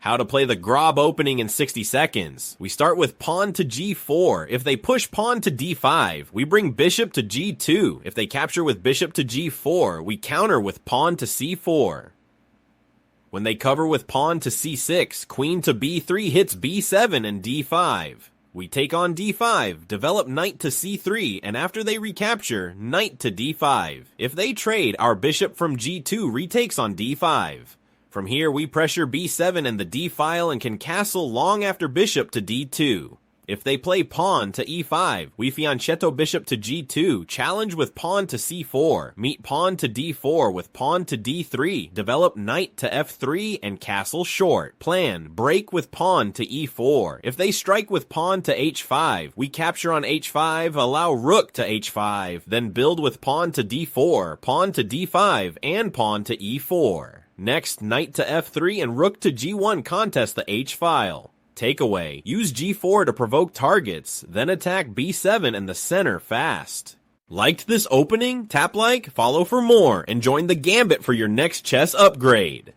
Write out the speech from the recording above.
How to play the Grob Opening in 60 seconds. We start with pawn to g4. If they push pawn to d5, we bring bishop to g2. If they capture with bishop to g4, we counter with pawn to c4. When they cover with pawn to c6, queen to b3 hits b7 and d5. We take on d5, develop knight to c3, and after they recapture, knight to d5. If they trade, our bishop from g2 retakes on d5. From here, we pressure b7 and the d-file and can castle long after bishop to d2. If they play pawn to e5, we fianchetto bishop to g2, challenge with pawn to c4, meet pawn to d4 with pawn to d3, develop knight to f3, and castle short. Plan, break with pawn to e4. If they strike with pawn to h5, we capture on h5, allow rook to h5, then build with pawn to d4, pawn to d5, and pawn to e4. Next, knight to f3 and rook to g1 contest the h-file. Takeaway, use g4 to provoke targets, then attack b7 and the center fast. Liked this opening? Tap like, follow for more, and join the gambit for your next chess upgrade.